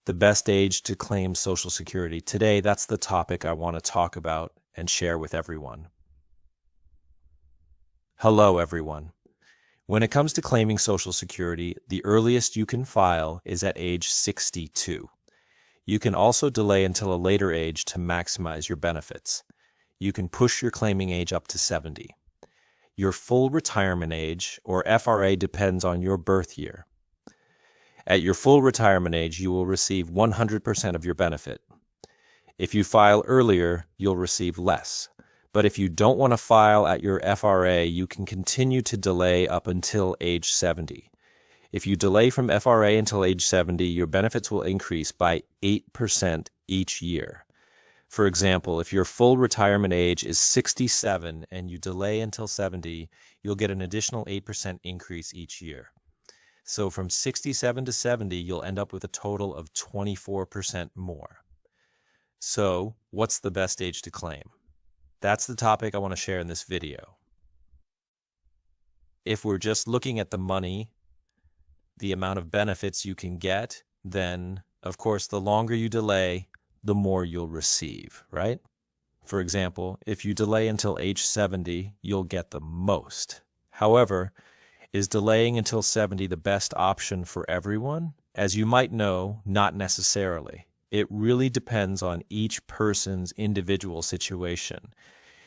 The best age to claim Social Security. Today, that's the topic I want to talk about and share with everyone. Hello, everyone. When it comes to claiming Social Security, the earliest you can file is at age 62. You can also delay until a later age to maximize your benefits. You can push your claiming age up to 70. Your full retirement age, or FRA, depends on your birth year. At your full retirement age, you will receive 100% of your benefit. If you file earlier, you'll receive less. But if you don't want to file at your FRA, you can continue to delay up until age 70. If you delay from FRA until age 70, your benefits will increase by 8% each year. For example, if your full retirement age is 67 and you delay until 70, you'll get an additional 8% increase each year. So from 67 to 70, you'll end up with a total of 24% more. So what's the best age to claim? That's the topic I want to share in this video. If we're just looking at the money, the amount of benefits you can get, then of course the longer you delay, the more you'll receive, right? For example, if you delay until age 70, you'll get the most. However, is delaying until 70 the best option for everyone? As you might know, not necessarily. It really depends on each person's individual situation.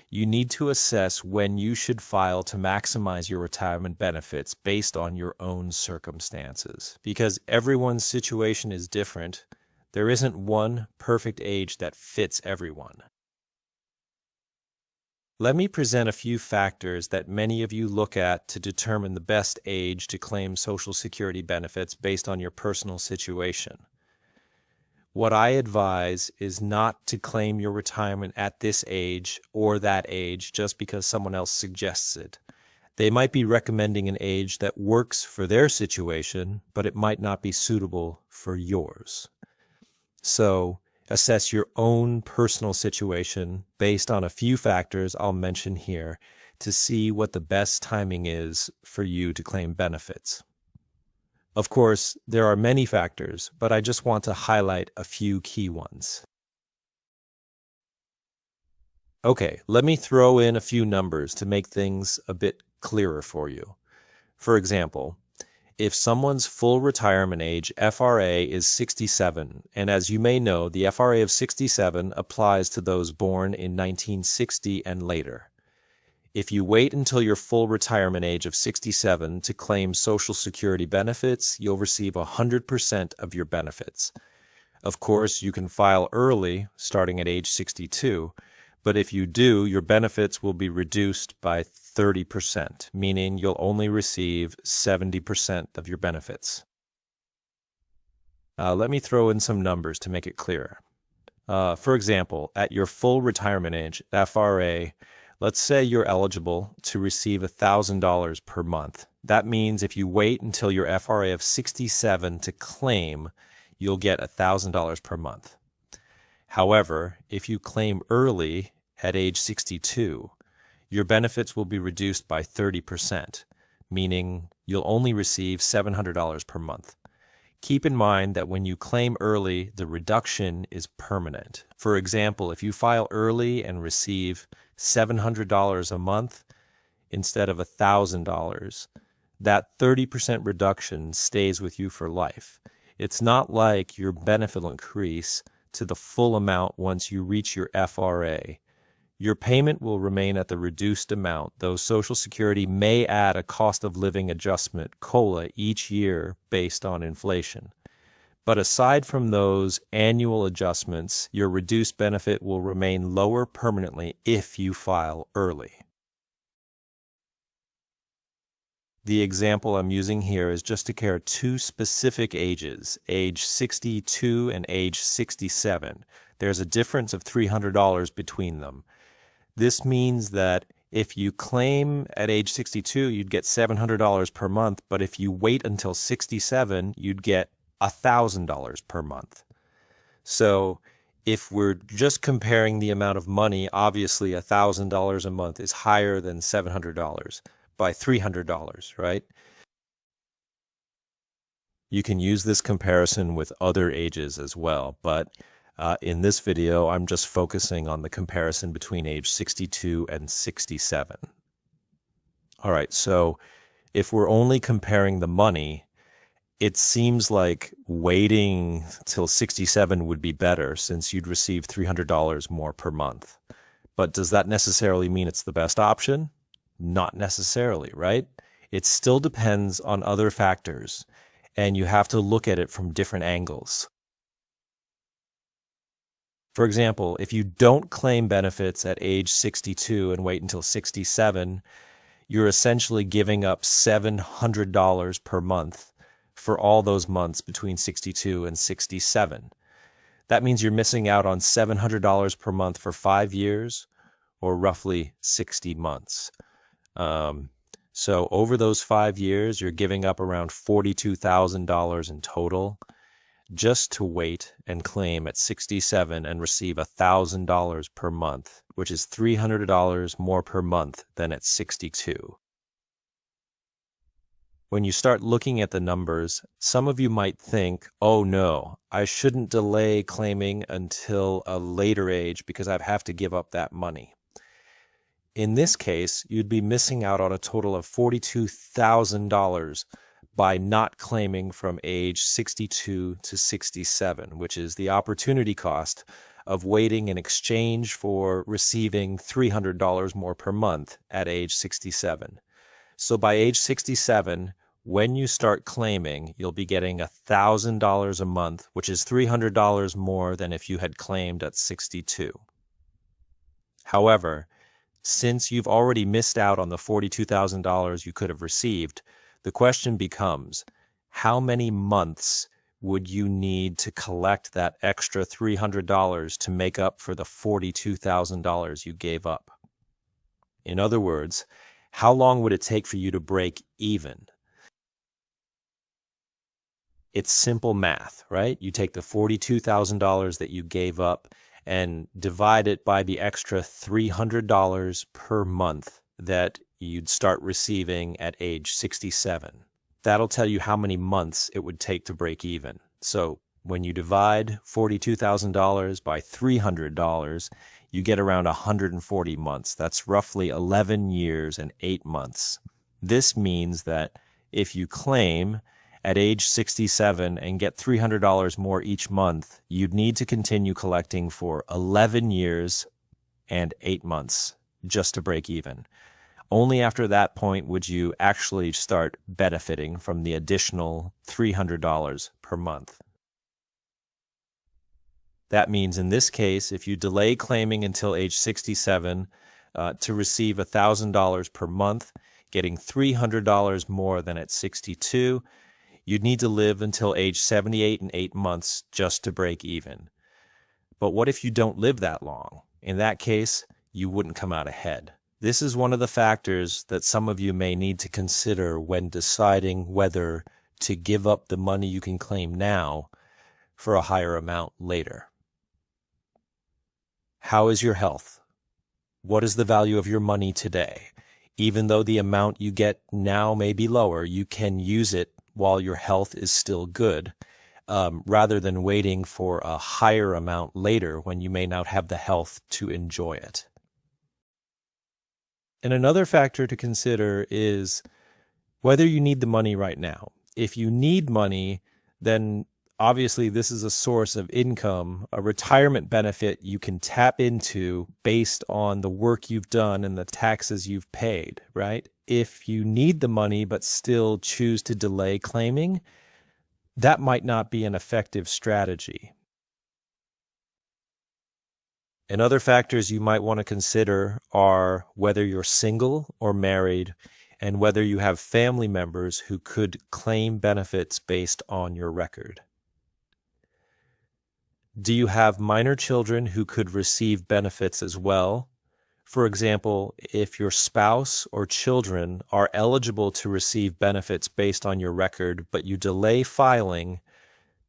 You need to assess when you should file to maximize your retirement benefits based on your own circumstances. Because everyone's situation is different, there isn't one perfect age that fits everyone. Let me present a few factors that many of you look at to determine the best age to claim Social Security benefits based on your personal situation. What I advise is not to claim your retirement at this age or that age just because someone else suggests it. They might be recommending an age that works for their situation, but it might not be suitable for yours. So, assess your own personal situation based on a few factors I'll mention here to see what the best timing is for you to claim benefits. Of course, there are many factors, but I just want to highlight a few key ones. Okay, let me throw in a few numbers to make things a bit clearer for you. For example, if someone's full retirement age, FRA, is 67, and as you may know, the FRA of 67 applies to those born in 1960 and later. If you wait until your full retirement age of 67 to claim Social Security benefits, you'll receive 100% of your benefits. Of course, you can file early, starting at age 62, but if you do, your benefits will be reduced by 30%, meaning you'll only receive 70% of your benefits. Let me throw in some numbers to make it clearer. For example, at your full retirement age, FRA, let's say you're eligible to receive $1,000 per month. That means if you wait until your FRA of 67 to claim, you'll get $1,000 per month. However, if you claim early at age 62, your benefits will be reduced by 30%, meaning you'll only receive $700 per month. Keep in mind that when you claim early, the reduction is permanent. For example, if you file early and receive $700 a month instead of $1,000, that 30% reduction stays with you for life. It's not like your benefit will increase to the full amount once you reach your FRA. Your payment will remain at the reduced amount, though Social Security may add a cost of living adjustment, COLA, each year based on inflation. But aside from those annual adjustments, your reduced benefit will remain lower permanently if you file early. The example I'm using here is just to compare two specific ages, age 62 and age 67. There's a difference of $300 between them. This means that if you claim at age 62, you'd get $700 per month, but if you wait until 67, you'd get $1,000 per month. So if we're just comparing the amount of money, obviously $1,000 a month is higher than $700 by $300, right? You can use this comparison with other ages as well, but in this video, I'm just focusing on the comparison between age 62 and 67. All right, so if we're only comparing the money, it seems like waiting till 67 would be better since you'd receive $300 more per month. But does that necessarily mean it's the best option? Not necessarily, right? It still depends on other factors, and you have to look at it from different angles. For example, if you don't claim benefits at age 62 and wait until 67, you're essentially giving up $700 per month for all those months between 62 and 67. That means you're missing out on $700 per month for 5 years, or roughly 60 months. So over those 5 years, you're giving up around $42,000 in total just to wait and claim at 67 and receive $1,000 per month, which is $300 more per month than at 62. When you start looking at the numbers, some of you might think, oh no, I shouldn't delay claiming until a later age because I have to give up that money. In this case, you'd be missing out on a total of $42,000 by not claiming from age 62 to 67, which is the opportunity cost of waiting in exchange for receiving $300 more per month at age 67. So by age 67, when you start claiming, you'll be getting $1,000 a month, which is $300 more than if you had claimed at 62. However, since you've already missed out on the $42,000 you could have received, the question becomes, how many months would you need to collect that extra $300 to make up for the $42,000 you gave up? In other words, how long would it take for you to break even? It's simple math, right? You take the $42,000 that you gave up and divide it by the extra $300 per month that you'd start receiving at age 67. That'll tell you how many months it would take to break even. So when you divide $42,000 by $300, you get around 140 months. That's roughly 11 years and 8 months. This means that if you claim at age 67 and get $300 more each month, you'd need to continue collecting for 11 years and 8 months just to break even. Only after that point would you actually start benefiting from the additional $300 per month. That means in this case, if you delay claiming until age 67 to receive $1,000 per month, getting $300 more than at 62, you'd need to live until age 78 and 8 months just to break even. But what if you don't live that long? In that case, you wouldn't come out ahead. This is one of the factors that some of you may need to consider when deciding whether to give up the money you can claim now for a higher amount later. How is your health? What is the value of your money today? Even though the amount you get now may be lower, you can use it while your health is still good, rather than waiting for a higher amount later when you may not have the health to enjoy it. And another factor to consider is whether you need the money right now. If you need money, then obviously this is a source of income, a retirement benefit you can tap into based on the work you've done and the taxes you've paid, right? If you need the money but still choose to delay claiming, that might not be an effective strategy. And other factors you might want to consider are whether you're single or married and whether you have family members who could claim benefits based on your record. Do you have minor children who could receive benefits as well? For example, if your spouse or children are eligible to receive benefits based on your record, but you delay filing,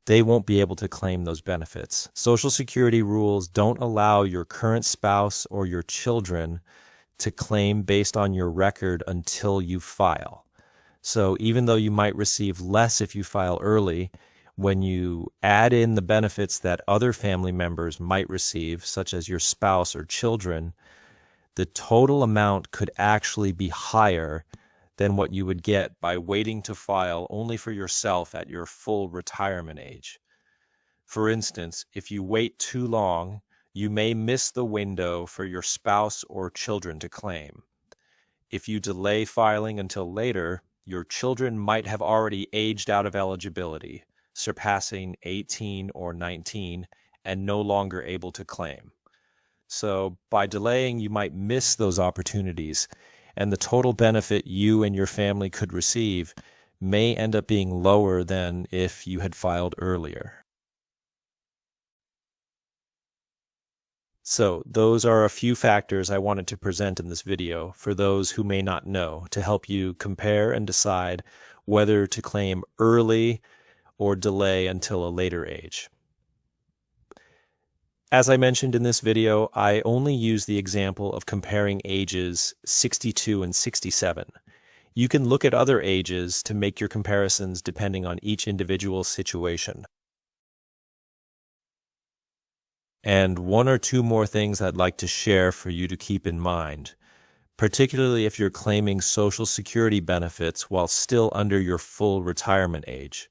they won't be able to claim those benefits. Social Security rules don't allow your current spouse or your children to claim based on your record until you file. So even though you might receive less if you file early, when you add in the benefits that other family members might receive, such as your spouse or children, the total amount could actually be higher than what you would get by waiting to file only for yourself at your full retirement age. For instance, if you wait too long, you may miss the window for your spouse or children to claim. If you delay filing until later, your children might have already aged out of eligibility, surpassing 18 or 19, and no longer able to claim. So by delaying, you might miss those opportunities, and the total benefit you and your family could receive may end up being lower than if you had filed earlier. So those are a few factors I wanted to present in this video for those who may not know, to help you compare and decide whether to claim early or delay until a later age. As I mentioned in this video, I only use the example of comparing ages 62 and 67. You can look at other ages to make your comparisons depending on each individual situation. And one or two more things I'd like to share for you to keep in mind, particularly if you're claiming Social Security benefits while still under your full retirement age.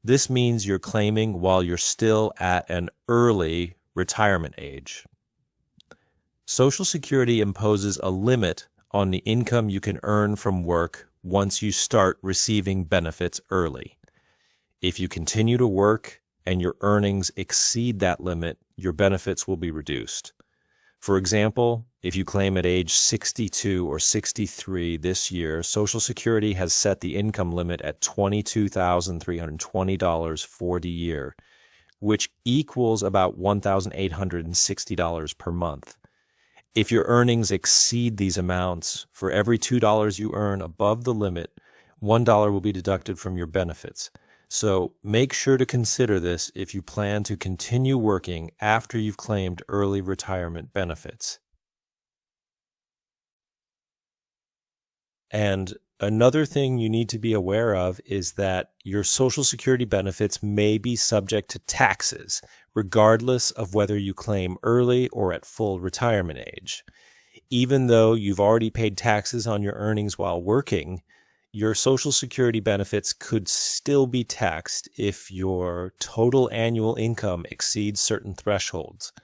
This means you're claiming while you're still at an early retirement age. Social Security imposes a limit on the income you can earn from work once you start receiving benefits early. If you continue to work and your earnings exceed that limit, your benefits will be reduced. For example, if you claim at age 62 or 63 this year, Social Security has set the income limit at $22,320 for the year, which equals about $1,860 per month. If your earnings exceed these amounts, for every $2 you earn above the limit, $1 will be deducted from your benefits. So make sure to consider this if you plan to continue working after you've claimed early retirement benefits. And another thing you need to be aware of is that your Social Security benefits may be subject to taxes, regardless of whether you claim early or at full retirement age. Even though you've already paid taxes on your earnings while working, your Social Security benefits could still be taxed if your total annual income exceeds certain thresholds.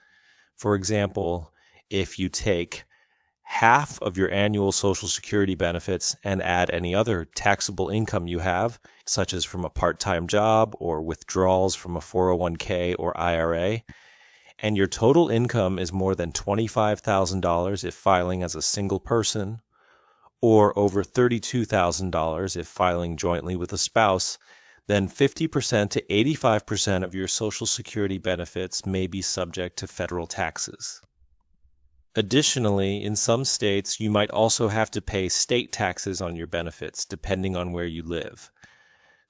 For example, if you take half of your annual Social Security benefits and add any other taxable income you have, such as from a part-time job or withdrawals from a 401k or IRA, and your total income is more than $25,000 if filing as a single person, or over $32,000 if filing jointly with a spouse, then 50% to 85% of your Social Security benefits may be subject to federal taxes. Additionally, in some states, you might also have to pay state taxes on your benefits, depending on where you live.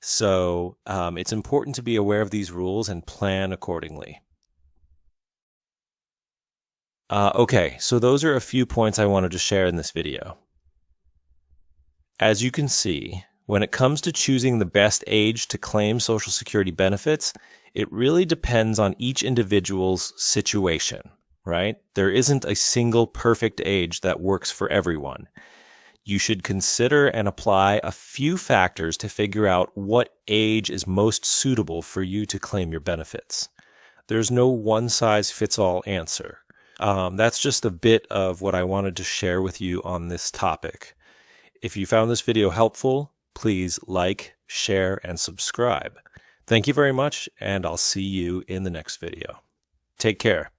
So it's important to be aware of these rules and plan accordingly. Okay, so those are a few points I wanted to share in this video. As you can see, when it comes to choosing the best age to claim Social Security benefits, it really depends on each individual's situation, right? There isn't a single perfect age that works for everyone. You should consider and apply a few factors to figure out what age is most suitable for you to claim your benefits. There's no one-size-fits-all answer. That's just a bit of what I wanted to share with you on this topic. If you found this video helpful, please like, share, and subscribe. Thank you very much, and I'll see you in the next video. Take care.